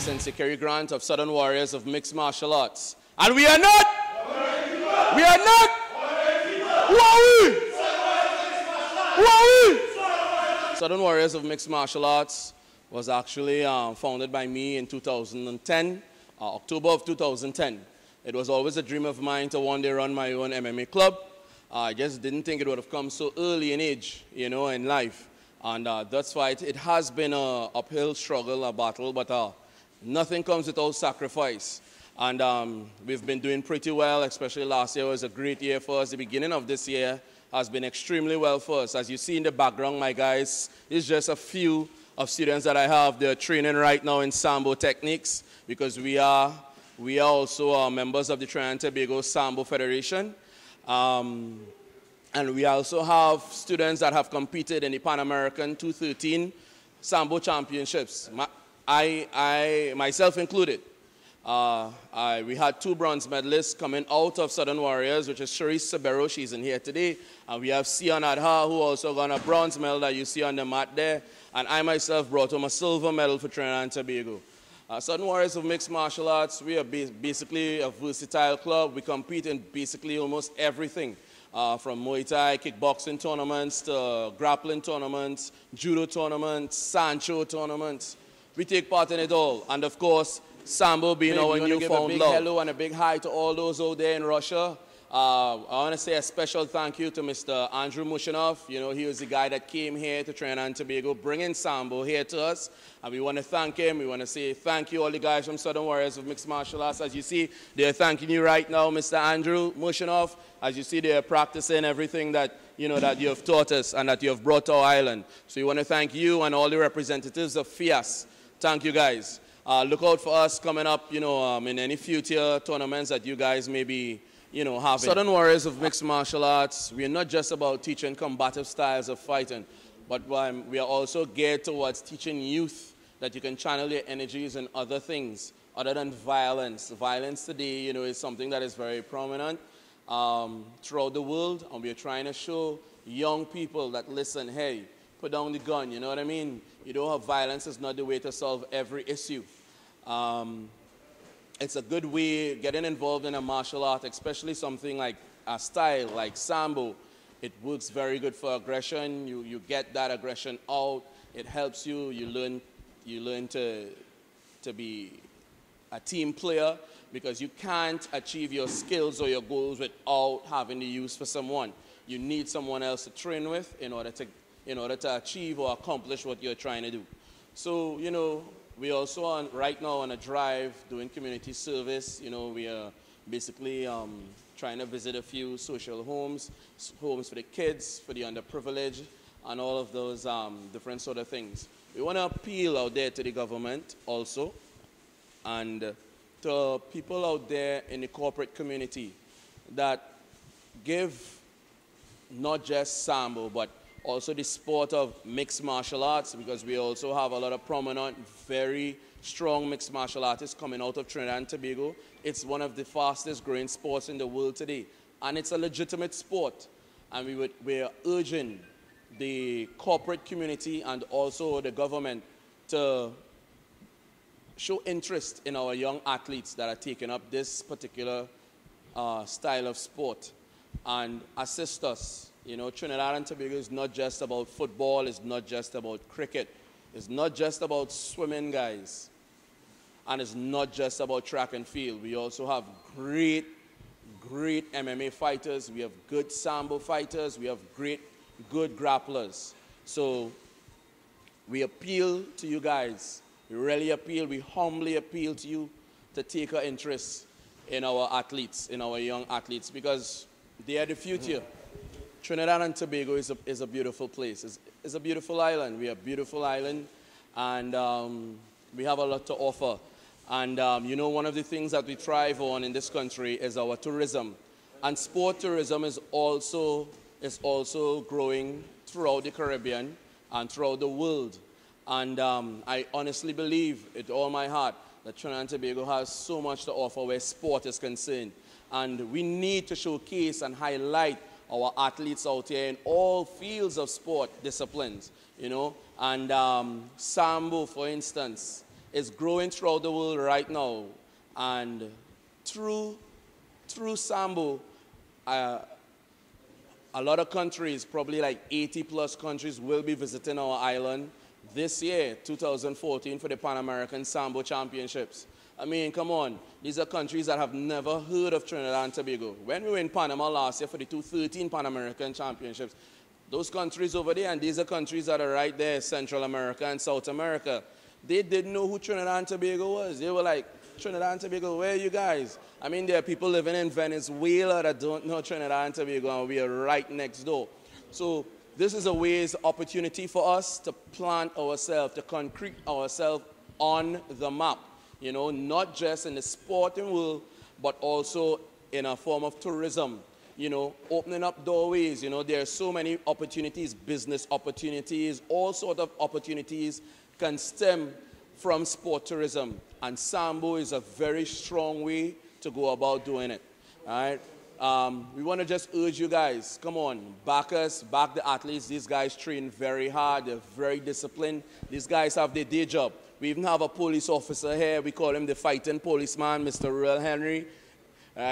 Sensei Kerry Grant of Southern Warriors of Mixed Martial Arts. And we are not! We are not! Who are we? Who are we? Southern Warriors of Mixed Martial Arts was actually founded by me in 2010, October of 2010. It was always a dream of mine to one day run my own MMA club. I just didn't think it would have come so early in age, you know, in life. And that's why it has been an uphill struggle, a battle, but nothing comes without sacrifice. And we've been doing pretty well, especially last year was a great year for us. The beginning of this year has been extremely well for us. As you see in the background, my guys, it's just a few of students that I have. They're training right now in Sambo techniques because we are also members of the Trinidad and Tobago Sambo Federation. And we also have students that have competed in the Pan American 213 Sambo Championships, myself included. We had 2 bronze medalists coming out of Southern Warriors, which is Sharice Sabero, she's in here today. And we have Sion Adha, who also got a bronze medal that you see on the mat there. And I myself brought home a silver medal for Trinidad and Tobago. Southern Warriors of Mixed Martial Arts, we are basically a versatile club. We compete in basically almost everything. From Muay Thai, kickboxing tournaments, to grappling tournaments, judo tournaments, Sancho tournaments. We take part in it all. And of course, Sambo being our newfound love. A big hello and a big hi to all those out there in Russia. I want to say a special thank you to Mr. Andrew Mushinov. You know, he was the guy that came here to Trinidad and Tobago, bringing Sambo here to us. And we want to thank him. We want to say thank you, all the guys from Southern Warriors of Mixed Martial Arts. As you see, they're thanking you right now, Mr. Andrew Mushinov. As you see, they're practicing everything that, you know, that you have taught us and that you have brought to our island. So we want to thank you and all the representatives of FIAS. Thank you, guys. Look out for us coming up, you know, in any future tournaments that you guys may be, you know, having. Southern Warriors of Mixed Martial Arts, we are not just about teaching combative styles of fighting, but we are also geared towards teaching youth that you can channel your energies in other things other than violence. Violence today, you know, is something that is very prominent throughout the world, and we are trying to show young people that, listen, hey, put down the gun, you know what I mean? You don't have violence is not the way to solve every issue. It's a good way, getting involved in a martial art, especially something like a style like Sambo. It works very good for aggression. You get that aggression out. It helps you. You learn to be a team player because you can't achieve your skills or your goals without having to use for someone. You need someone else to train with in order to achieve or accomplish what you're trying to do. So, you know, we also right now on a drive doing community service. You know, we are basically trying to visit a few social homes for the kids, for the underprivileged, and all of those different sort of things. We want to appeal out there to the government also, and to people out there in the corporate community that give not just Sambo, but also the sport of mixed martial arts, because we also have a lot of prominent, very strong mixed martial artists coming out of Trinidad and Tobago. It's one of the fastest growing sports in the world today, and it's a legitimate sport. And we're urging the corporate community and also the government to show interest in our young athletes that are taking up this particular style of sport and assist us. You know, Trinidad and Tobago is not just about football, it's not just about cricket, it's not just about swimming, guys, and it's not just about track and field. We also have great MMA fighters, we have good Sambo fighters, we have good grapplers. So we appeal to you guys, we really appeal, we humbly appeal to you to take an interest in our athletes, in our young athletes, because they are the future. Trinidad and Tobago is a beautiful place. It's a beautiful island. We are a beautiful island, and we have a lot to offer. And you know, one of the things that we thrive on in this country is our tourism. And sport tourism is also growing throughout the Caribbean and throughout the world. And I honestly believe with all my heart that Trinidad and Tobago has so much to offer where sport is concerned. And we need to showcase and highlight our athletes out here in all fields of sport disciplines, you know. And Sambo, for instance, is growing throughout the world right now. And through Sambo, a lot of countries, probably like 80 plus countries, will be visiting our island this year, 2014, for the Pan American Sambo Championships. I mean, come on. These are countries that have never heard of Trinidad and Tobago. When we were in Panama last year for the 2013 Pan American Championships, those countries over there, and these are countries that are right there, Central America and South America, they didn't know who Trinidad and Tobago was. They were like, Trinidad and Tobago, where are you guys? I mean, there are people living in Venezuela that don't know Trinidad and Tobago, and we are right next door. So this is a ways opportunity for us to plant ourselves, to concrete ourselves on the map. You know, not just in the sporting world, but also in a form of tourism. You know, opening up doorways. You know, there are so many opportunities, business opportunities, all sorts of opportunities can stem from sport tourism. And Sambo is a very strong way to go about doing it. All right? We want to just urge you guys, come on, back us, back the athletes. These guys train very hard. They're very disciplined. These guys have their day job. We even have a police officer here. We call him the fighting policeman, Mr. Royal Henry.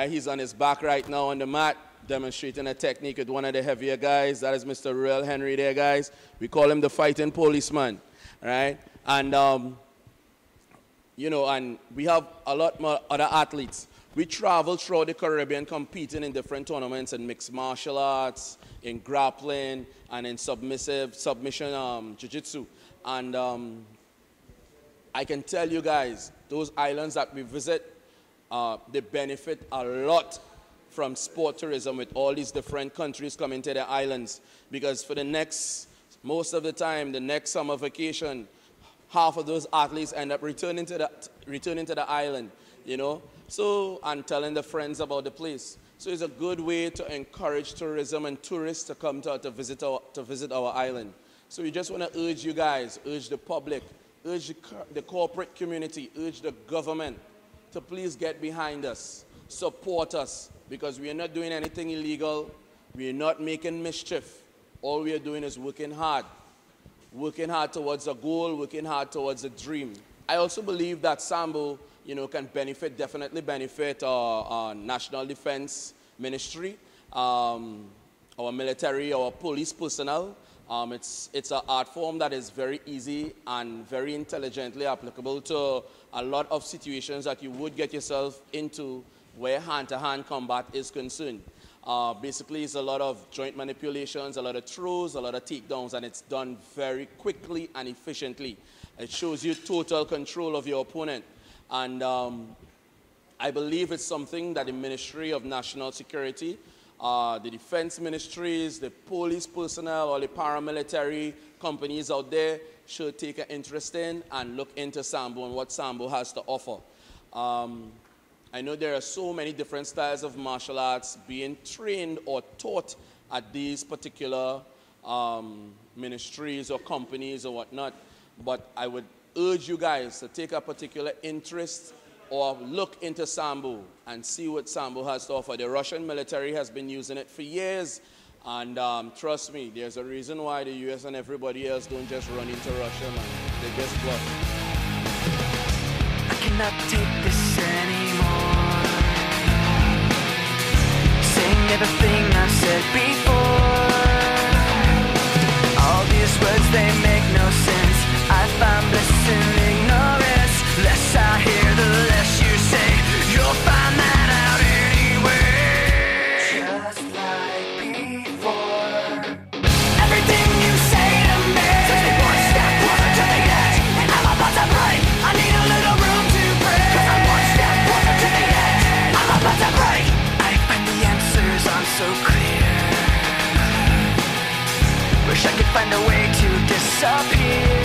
He's on his back right now on the mat, demonstrating a technique with one of the heavier guys. That is Mr. Royal Henry there, guys. We call him the fighting policeman. All right? And, you know, and we have a lot more other athletes. We travel throughout the Caribbean competing in different tournaments in mixed martial arts, in grappling, and in submission jiu-jitsu. And I can tell you guys, those islands that we visit, they benefit a lot from sport tourism with all these different countries coming to the islands. Because for the next, most of the time, the next summer vacation, half of those athletes end up returning to the island, you know. So, and telling the friends about the place. So it's a good way to encourage tourism and tourists to come to visit our island. So we just want to urge you guys, urge the public, urge the corporate community, urge the government to please get behind us, support us, because we are not doing anything illegal, we are not making mischief. All we are doing is working hard towards a goal, working hard towards a dream. I also believe that Sambo, you know, can definitely benefit our national defense ministry, our military, our police personnel. It's an art form that is very easy and very intelligently applicable to a lot of situations that you would get yourself into where hand-to-hand combat is concerned. Basically, it's a lot of joint manipulations, a lot of throws, a lot of takedowns, and it's done very quickly and efficiently. It shows you total control of your opponent. And I believe it's something that the Ministry of National Security, the defense ministries, the police personnel, or the paramilitary companies out there should take an interest in and look into Sambo and what Sambo has to offer. I know there are so many different styles of martial arts being trained or taught at these particular ministries or companies or whatnot, but I would urge you guys to take a particular interest or look into Sambo and see what Sambo has to offer. The Russian military has been using it for years, and trust me, there's a reason why the US and everybody else don't just run into Russia, man. They just bluff. I cannot take this anymore. Saying everything I've said before. All these words, they make no sense. I find bliss in ignorance. Less I hear, the less you say. You'll find that out anyway. Just like before. Everything you say to me takes me one step closer to the edge, and I'm about to break. I need a little room to breathe, 'cause I'm one step closer to the edge. I'm about to break. I find the answers aren't so clear. Wish I could find a way to disappear.